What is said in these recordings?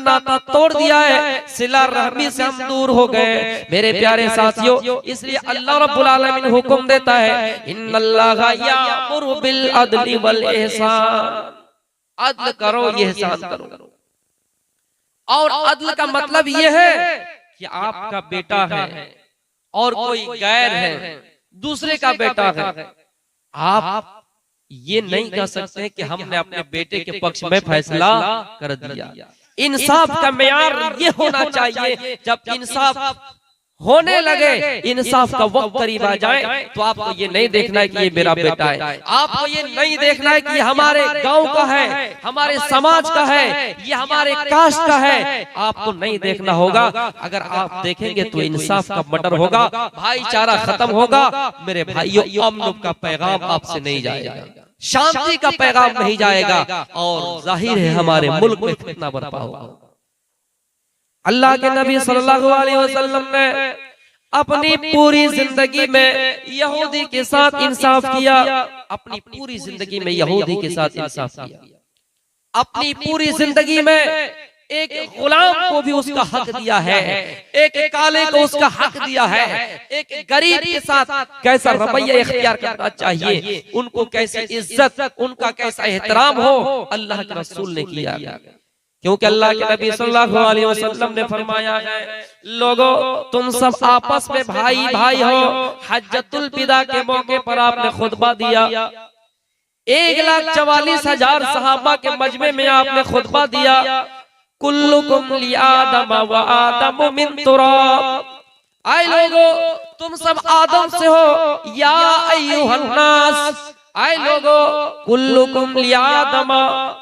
नाता तोड़ दिया है, सिला रहमी से हम दूर हो गए। मेरे प्यारे साथियों, इसलिए अल्लाह रब्बुल आलमीन हुक्म देता है, इन्नल्लाहा यामुरु बिल अदली वल इहसान, अदल करो, इहसान करो। और अदल का मतलब यह है कि आपका बेटा है और कोई गैर है, दूसरे का बेटा है, आप ये नहीं कह सकते कि हमने अपने बेटे के पक्ष में फैसला कर दिया। इंसाफ का मेयार ये होना चाहिए, जब इंसाफ होने लगे, इंसाफ का वक्त करीब आ जाए, तो आपको ये नहीं देखना है कि ये मेरा बेटा है, आपको ये नहीं देखना है कि हमारे गांव का है, हमारे समाज का है, ये हमारे कास्ट का है, आपको नहीं देखना होगा। अगर आप देखेंगे तो इंसाफ का मर्डर होगा, भाईचारा खत्म होगा। मेरे भाइयों, अमन का पैगाम आपसे नहीं जाएगा, शांति का पैगाम नहीं जाएगा, और जाहिर है हमारे मुल्क में फितना बर्पा होगा। अल्लाह के नबी सल्लल्लाहु अलैहि वसल्लम ने अपनी पूरी जिंदगी में यहूदी के साथ इंसाफ किया, अपनी पूरी जिंदगी में यहूदी के साथ इंसाफ किया, अपनी पूरी जिंदगी में एक गुलाम को भी उसका हक दिया है, एक काले को उसका हक दिया है, एक गरीब के साथ कैसा रवैया इख्तियार करना चाहिए, उनको कैसी इज्जत, उनका कैसा एहतराम हो, अल्लाह के रसूल ने किया। क्योंकि अल्लाह के नबी सल्लल्लाहु अलैहि वसल्लम ने फरमाया है, लोगों तुम सब आपस में भाई भाई हो। हज्जतुल विदा के मौके पर आपने खुतबा दिया, 1,44,000 सहाबा के मजमे में आपने खुतबा दिया, कुल्लुकुम लि आदम व आदम मिन तुराब, आए लोगों तुम सब आदम से हो, या अय्युहन नास, आए लोगों कुल्लुकुम लि आदम,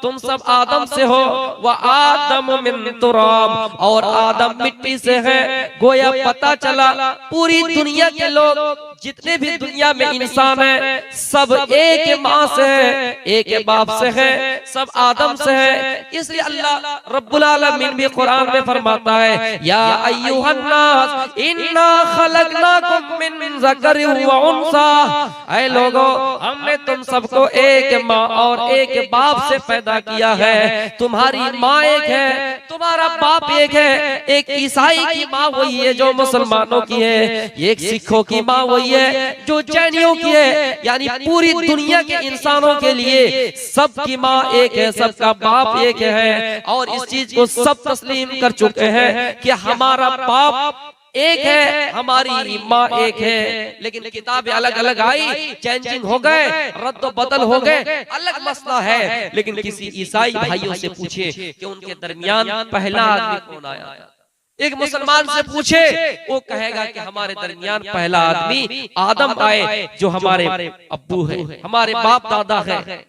तुम सब आदम से हो, व आदम मिन तुराब, और आदम मिट्टी से है। गोया पता चला पूरी दुनिया के लोग जितने भी दुनिया में इंसान है, सब एक माँ से है, एक बाप से है, सब आदम से है। इसलिए अल्लाह रब्बुल आलमीन भी कुरान में फरमाता है, या अय्युहन नास इन्ना खलकनाकुम मिन ज़करिन व उन्सा, ऐ लोगों हमने तुम सबको एक माँ और एक बाप से पैदा किया है। तुम्हारी माँ एक है, तुम्हारा बाप एक है। एक ईसाई की माँ वही है जो मुसलमानों की है, एक सिखों की माँ वही है जो जैनियों की है। यानी पूरी दुनिया के इंसानों के लिए सबकी माँ एक है, सबका बाप एक है, और इस चीज को सब तस्लीम कर चुके हैं कि हमारा बाप एक है, हमारी माँ एक है। लेकिन किताबें अलग अलग आई, चेंजिंग हो गए, रद्द बदल हो गए, अलग मसला है। लेकिन किसी ईसाई भाइयों से पूछे कि उनके दरमियान पहला आदमी कौन आया, एक मुसलमान से पूछे वो कहेगा कि हमारे दरमियान पहला आदमी आदम आए, जो हमारे अब्बू है, हमारे बाप दादा है,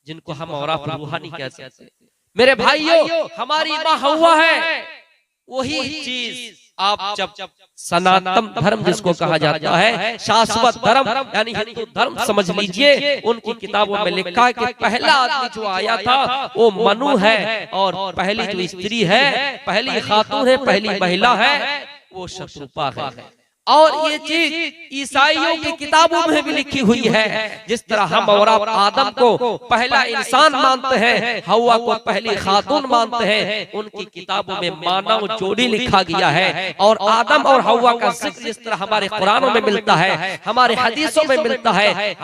जिनको हम और आप रूहानी कह सकते। मेरे भाइयों, हमारी माँ हव्वा है। वही चीज आप जब सनातन धर्म जिसको कहा जाता है, शाश्वत धर्म यानी हिंदू धर्म समझ लीजिए, उनकी किताबों में लिखा है कि पहला आदमी जो आया था वो मनु है, और पहली जो स्त्री है, पहली खातून है, पहली महिला है, वो शत्रुपा है। और ये चीज ईसाइयों की किताबों में भी लिखी हुई है। जिस तरह हम और आप आदम को पहला इंसान मानते हैं, हव्वा को पहली खातून मानते हैं, उनकी किताबों में मानव जोड़ी लिखा गया है। और आदम और हव्वा का जिक्र जिस तरह हमारे कुरानों में मिलता है, हमारे हदीसों में मिलता है,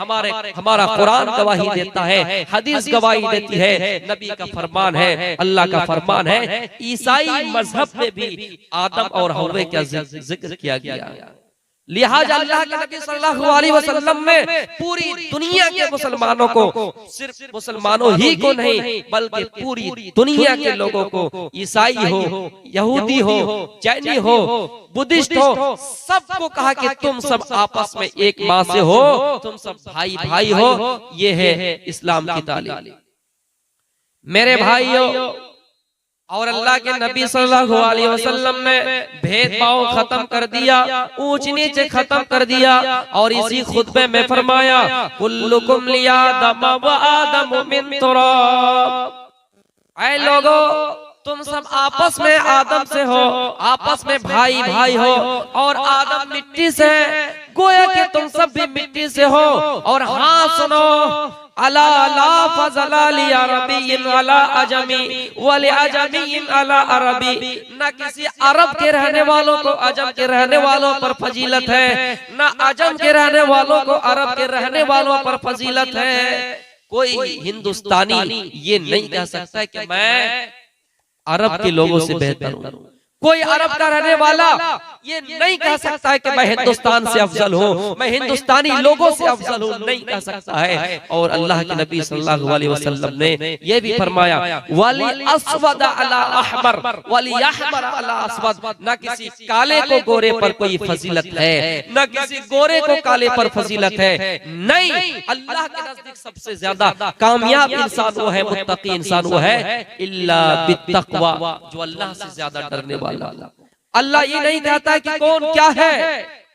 हमारा कुरान गवाही देता है, हदीस गवाही देती है, नबी का फरमान है, अल्लाह का फरमान है। ईसाई मजहब में भी आदम और हव्वे का जिक्र किया गया। लिहाजा अल्लाह के नबी सल्लल्लाहु अलैहि वसल्लम ने पूरी दुनिया के मुसलमानों को, सिर्फ मुसलमानों ही को नहीं बल्कि पूरी दुनिया के लोगों को, ईसाई हो, यहूदी हो, जैनी हो, बुद्धिस्ट हो, सबको कहा कि तुम सब आपस में एक माँ से हो, तुम सब भाई भाई हो। ये है इस्लाम की तालीम। मेरे भाइयों, और अल्लाह के नबी सल्लल्लाहु अलैहि वसल्लम ने भेदभाव खत्म कर दिया, ऊंच नीचे खत्म कर दिया, और इसी खुतबे में फरमाया, कुल्लुकुम लि आदम व आदम मिन तुराब, ऐ लोगों तुम सब आपस में आदम से हो, आपस में भाई भाई हो, और आदम मिट्टी से है, गोया कि तुम सब भी मिट्टी से हो। और हाँ सुनो, अला ला फज़ला लि अरबिय्यिन अला अजमी व लि अजमिय्यिन अला अरबी, न किसी अरब के रहने वालों को अजम के रहने वालों पर फजीलत है, न अजम के रहने वालों को अरब के रहने वालों पर फजीलत है। कोई हिंदुस्तानी ये नहीं कह सकता कि मैं अरब के लोगों से बेहतर हूँ। कोई अरब का रहने वाला ये नहीं कह सकता है कि मैं हिंदुस्तान से अफजल हूँ, मैं हिंदुस्तानी लोगों से अफजल हूँ, नहीं कह सकता है। और अल्लाह के नबी सल्लल्लाहु अलैहि वसल्लम ने ये भी फरमाया वली अस्वद अला अहमर वली अहमर अला अस्वद, न किसी काले को गोरे पर कोई फजीलत है, न किसी गोरे को काले पर फजीलत है। नहीं, अल्लाह के नजदीक सबसे ज्यादा कामयाब इंसान वो है, मुत्तकी इंसान वो है, इल्ला बित्तक़वा, जो अल्लाह से ज्यादा डरने वाला। अल्लाह ये नहीं कहता कि कौन क्या है,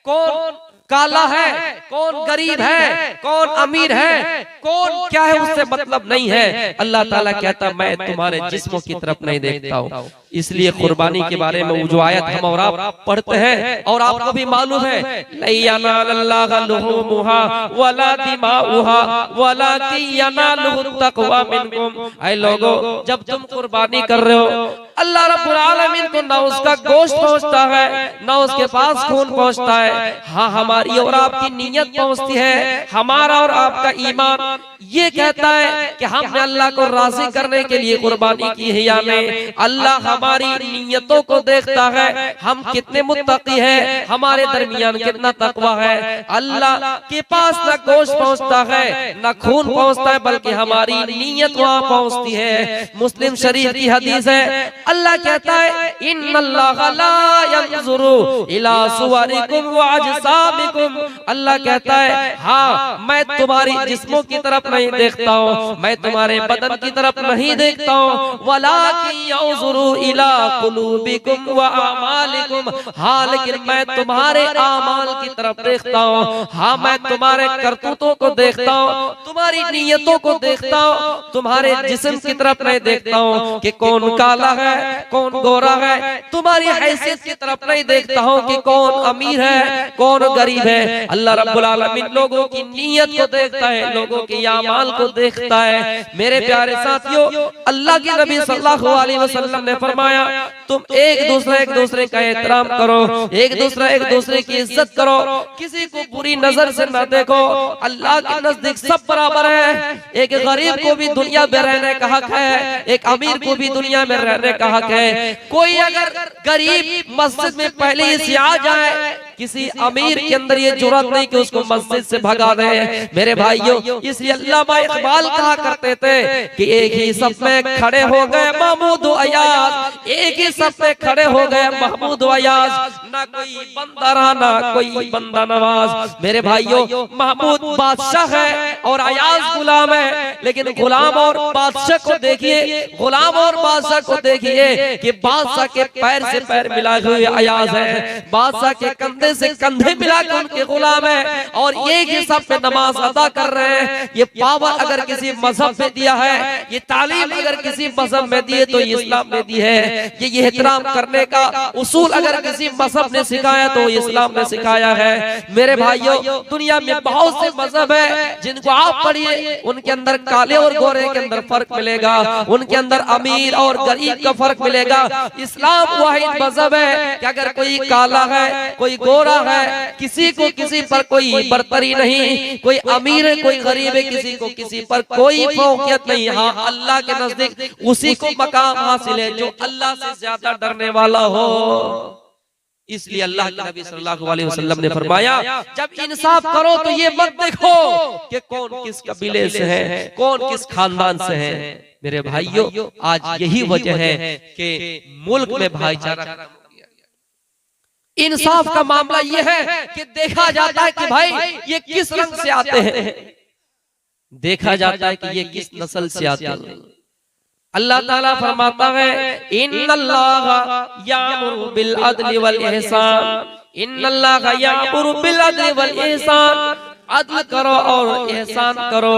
कौन काला है, कौन गरीब है, कौन अमीर है, कौन क्या है, उससे मतलब नहीं है। अल्लाह ताला कहता मैं तुम्हारे जिस्मों की तरफ नहीं देखता हूँ। इसलिए कुर्बानी के बारे में जो आयत हम और आप पढ़ते हैं और आपको भी मालूम है, लयनालल्लाह लुहुमुहा वला दिमाउहा वलाकिन यनालुहु तक़वा मिनकुम। ऐ लोगों, जब तुम कुर्बानी कर रहे हो, अल्लाह रब्बुल आलमीन को ना उसका गोश्त पहुंचता है, ना उसके पास खून पहुंचता है। हाँ, हमारी और आपकी नीयत पहुंचती है, हमारा और आपका ईमान ये कहता है कि हमने अल्लाह को राजी करने के लिए कुर्बानी की है या नहीं। अल्लाह हमारी नीयतों को देखता है, हम कितने मुत्तकी हैं, हमारे दरमियान कितना तकवा है। अल्लाह के पास न गोश्त पहुंचता है, न खून पहुंचता है, बल्कि हमारी नीयत वहां पहुंचती है। मुस्लिम शरीफ की हदीस है, अल्लाह कहता है इन्नल्लाह ला यंजुरु इला सुवरिकुम व अजसाबिकुम। अल्लाह कहता है हाँ, मैं तुम्हारी जिस्मों की तरफ नहीं देखता हूँ, मैं तुम्हारे बदन की तरफ नहीं देखता हूँ, वलाकिन यंजुरु इला कुलूबिकुम व अमालिकुम। हाँ, लेकिन मैं तुम्हारे आमाल की तरफ देखता हूँ। हाँ, मैं तुम्हारे करतूतों को देखता हूँ, तुम्हारी नीयतों को देखता हूँ, तुम्हारे जिस्म की तरफ नहीं देखता हूँ कि कौन काला है, कौन गोरा है, तुम्हारी हैसियत की तरफ नहीं देखता हूँ कि कौन अमीर है, कौन गरीब है। अल्लाह रब्बुल आलमीन लोगों की नीयत को देखता है, लोगों की आमाल को देखता है। मेरे प्यारे साथियों, अल्लाह के नबी सल्लल्लाहु अलैहि वसल्लम ने फरमाया तुम एक दूसरे का एहतराम करो, एक दूसरे की इज्जत करो, किसी को बुरी नजर से न देखो। अल्लाह के नजदीक सब बराबर है। एक गरीब को भी दुनिया में रहने का हक है, एक अमीर को भी दुनिया में रहने का हक है। कोई अगर गरीब मस्जिद में पहले ही से आ जाए, किसी अमीर के अंदर ये जुर्रत नहीं कि उसको मस्जिद से भगा दे। मेरे भाइयों, इसलिए अल्लामा इकबाल कहा करते थे कि एक ही सफ में खड़े हो गए महमूद अयाज, एक ही सफ में खड़े हो गए महमूद अयाज, ना कोई बंदा रहा ना कोई बंदा नवाज। मेरे भाइयों, महमूद बादशाह है और अयाज गुलाम है, लेकिन गुलाम और बादशाह को देखिए, गुलाम और बादशाह को देखिए कि बादशाह के पैर से पैर मिलाए हुए अयाज है, बादशाह के कंधे से कंधे मिलाकर उनके गुलाम है और एक ही सब पे नमाज अदा कर रहे हैं। ये पावर अगर किसी मजहब में दिया है, ये तालीम अगर किसी मजहब में दी है तो इस्लाम में दी है। ये एहतराम करने का उसूल अगर किसी मजहब ने सिखाया तो इस्लाम ने सिखाया है। मेरे भाइयों, दुनिया में बहुत से मजहब है जिनको आप पढ़िए, उनके अंदर काले और गोरे के अंदर फर्क मिलेगा, उनके अंदर अमीर और गरीब का फर्क मिलेगा। इस्लाम वाहिद मजहब है कि अगर कोई काला है, कोई गोरा है, किसी को किसी पर कोई बरतरी नहीं, कोई अमीर है, कोई गरीब है, किसी को किसी पर कोई फौकियत नहीं। हाँ, अल्लाह के नजदीक उसी को मकाम हासिल है जो अल्लाह से ज्यादा डरने वाला हो। इसलिए अल्लाह के नबी सल्लल्लाहु अलैहि वसल्लम ने फरमाया जब इंसाफ करो तो ये मत देखो कि कौन किस कबीले से है, कौन किस खानदान से है। मेरे भाइयों, आज यही वजह है कि मुल्क में भाईचारा, इंसाफ का मामला यह है कि देखा जाता है कि भाई ये किस रंग से आते हैं, देखा जाता है कि ये किस नस्ल से आते हैं। अल्लाह ताला फरमाता है इन्नल्लाहा यामुरु बिल अदल वल इहसान, इन्नल्लाहा यामुरु बिल अदल वल इहसान। अदल करो और एहसान करो।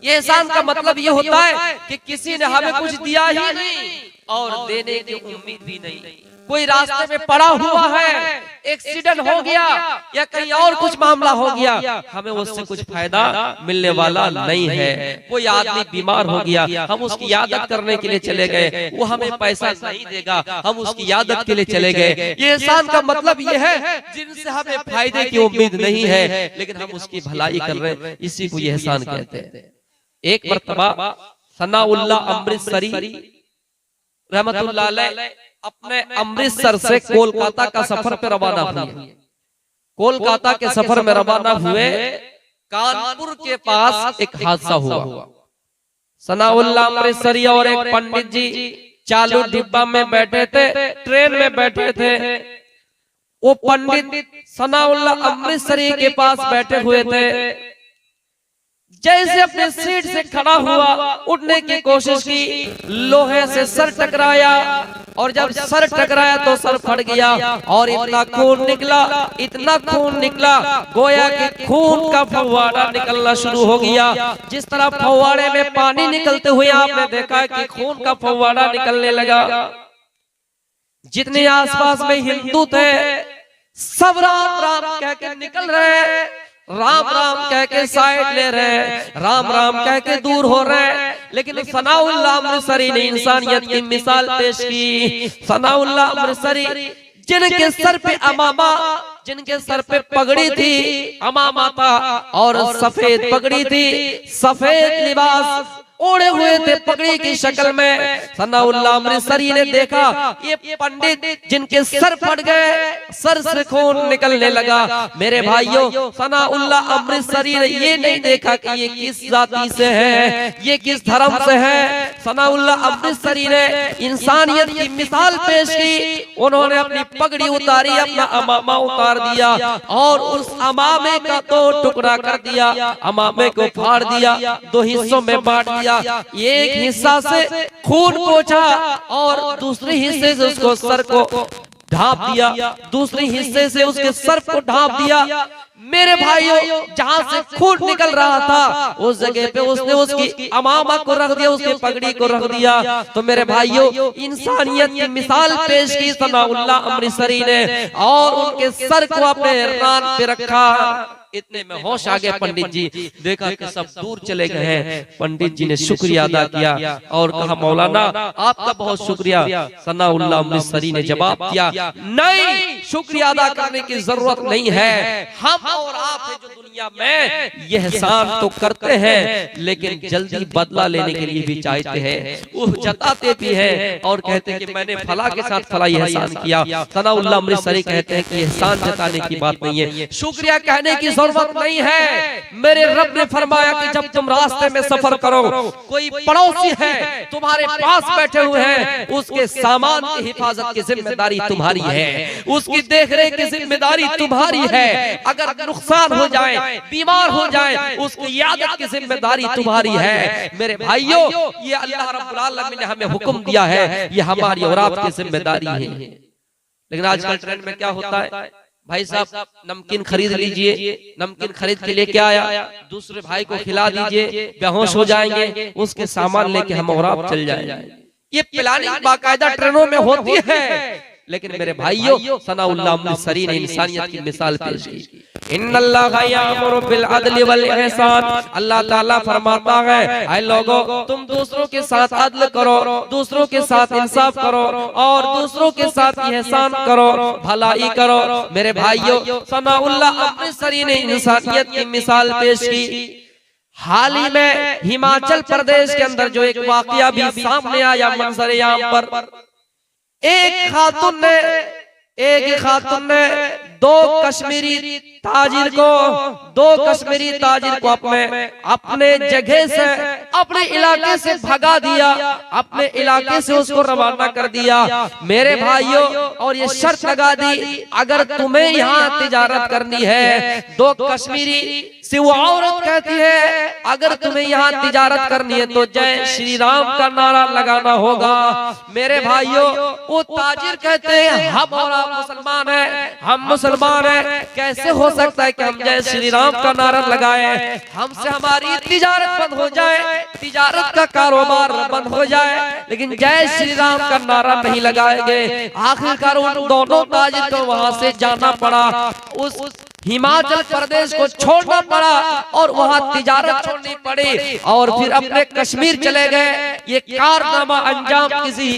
एहसान का मतलब ये होता है कि किसी ने हमें कुछ दिया ही नहीं, और देने की उम्मीद भी नहीं। कोई रास्ते में पड़ा हुआ है, एक्सीडेंट हो गया या कहीं और कुछ मामला हो गया, हमें उससे कुछ फायदा मिलने वाला नहीं है। कोई आदमी बीमार हो गया, हम उसकी यादत करने के लिए चले गए, वो हमें पैसा नहीं देगा, हम उसकी यादत के लिए चले गए। ये एहसान का मतलब ये है जिनसे हमें फायदे की उम्मीद नहीं है, लेकिन हम उसकी भलाई कर रहे हैं, इसी को ये एहसान कहते हैं। एक मर्तबा सनाउल्लाह अमृतसरी रहमतुल्लाह अलैह अपने अमृतसर से कोलकाता का सफर पे रवाना हुए। कोलकाता के सफर में रवाना हुए, कानपुर के पास एक हादसा हुआ। सनाउल्लाह अमृतसरी और एक पंडित जी चालू डिब्बा में बैठे थे, ट्रेन में बैठे थे। वो पंडित सनाउल्लाह अमृतसरी के पास बैठे हुए थे। जैसे अपने सीट से खड़ा हुआ, उठने की कोशिश की, लोहे से सर टकराया और जब सर टकराया तो सर फट गया और इतना खून निकला, इतना खून निकला, गोया कि खून का फव्वारा निकलना शुरू हो गया। जिस तरह फव्वारे में पानी निकलते हुए आपने देखा कि खून का फव्वारा निकलने लगा। जितने आसपास में हिंदू थे सब राम राम कह के निकल रहे, राम राम कह के साइड ले रहे, राम राम कह के दूर हो रहे। लेकिन सनाउल्लाह अमृतसरी ने इंसानियत की मिसाल पेश की। सनाउल्लाह अमृतसरी जिनके सर पे अमामा, जिनके सर पे पगड़ी थी, अमामा था और सफेद पगड़ी थी, सफेद लिबास ओढ़े हुए थे पगड़ी की शक्ल में। सनाउल्लाह अमृतसरी ने देखा ये पंडित जिनके सर फट गए, सर से खून निकलने लगा। मेरे भाइयों, सनाउल्लाह अमृतसरी ने ये नहीं देखा कि ये किस जाति से है, ये किस धर्म से है। सनाउल्लाह अमृतसरी ने इंसानियत की मिसाल पेश की। उन्होंने अपनी पगड़ी उतारी, अपना अमामा उतार दिया और उस अमामे का दो टुकड़ा कर दिया, अमामे को फाड़ दिया, दो हिस्सों में बांट दिया। एक हिस्सा से खून पोंछा और दूसरे हिस्से से उसको सर को ढांप दिया, दूसरे हिस्से से उसके सर को ढांप दिया। मेरे भाइयों, जहां से खून निकल रहा था उस जगह पे उसने उसकी अमामा को रख दिया, उसकी पगड़ी को रख दिया। तो मेरे भाइयों, इंसानियत की मिसाल पेश की सनाउल्लाह अमृतसरी ने और उनके सर को अपने रान पे रखा। इतने में होश आ गया पंडित जी, देखा कि सब दूर चले गए हैं। पंडित जी ने शुक्रिया अदा किया और कहा, मौलाना आपका बहुत शुक्रिया। सनाउल्लाह अमृतसरी ने जवाब दिया, नहीं, शुक्रिया अदा करने की जरूरत नहीं है। हम और आप है जो दुनिया में यह एहसान तो करते हैं, लेकिन जल्दी बदला लेने के लिए भी चाहते हैं, वो जताते भी हैं और कहते हैं कि मैंने फला के साथ फला ये एहसान किया। सनाउल्लाह अमृतसरी कहते हैं कि एहसान जताने की बात नहीं है, शुक्रिया कहने की जरूरत नहीं है। मेरे रब ने फरमाया कि जब तुम रास्ते में सफर करो, कोई पड़ोसी है तुम्हारे पास बैठे हुए हैं, उसके सामान की हिफाजत की जिम्मेदारी तुम्हारी है, उसकी देखरेख की जिम्मेदारी तुम्हारी है। अगर नुकसान हो जाए, बीमार हो जाए, उसकी यादत की जिम्मेदारी तुम्हारी है। मेरे भाइयों, ये अल्लाह रब्बुल आलमीन ने हमें हुक्म दिया है, ये हमारी और आपकी जिम्मेदारी है। लेकिन आजकल ट्रेंड में क्या होता है, भाई साहब नमकीन खरीद लीजिए, नमकीन खरीद के लेके आया, दूसरे भाई को खिला दीजिए, बेहोश हो जाएंगे, उसके सामान लेके हम और आप चल जाएंगे। ये प्लानिंग बाकायदा ट्रेनों में होती है। लेकिन मेरे भाइयों, सनाउल्लाह अमृतसरी ने इंसानियत की मिसाल पेश की। इन्नल्लाह यामुरु बिल अदल वल इहसान, अल्लाह ताला फरमाता है, ऐ लोगों, तुम दूसरों के साथ अदल करो, दूसरों के साथ इंसाफ करो और दूसरों के साथ एहसान करो, भलाई करो। मेरे भाइयों, सनाउल्लाह अमृतसरी ने इंसानियत की मिसाल पेश की। हाल ही में हिमाचल प्रदेश के अंदर जो एक वाकया भी सामने आया मंजर-ए-आम पर, एक खातून ने दो कश्मीरी ताजिर को अपने जगह से, अपने इलाके से भगा दिया, अपने इलाके से उसको रवाना कर दिया। मेरे भाइयों, और ये शर्त लगा दी, अगर तुम्हें यहाँ तिजारत करनी है, दो कश्मीरी से वो औरत कहती है अगर तुम्हें यहाँ तिजारत करनी है तो जय श्री राम का नारा लगाना होगा। मेरे भाइयों, वो ताजिर कहते हैं हम और आप मुसलमान हैं, हम मुसलमान हैं, कैसे हो सकता है कि हम जय श्री राम का नारा लगाएं, हमसे हमारी तिजारत बंद हो जाए, तिजारत का कारोबार बंद हो जाए, लेकिन जय श्री राम का नारा नहीं लगाएंगे। आखिरकार उन दोनों ताजिर को वहां से जाना पड़ा, उस हिमाचल प्रदेश को छोड़ना पड़ा और वहां तिजारत छोड़नी पड़ी और फिर अपने कश्मीर चले गए। ये कारनामा अंजाम किसी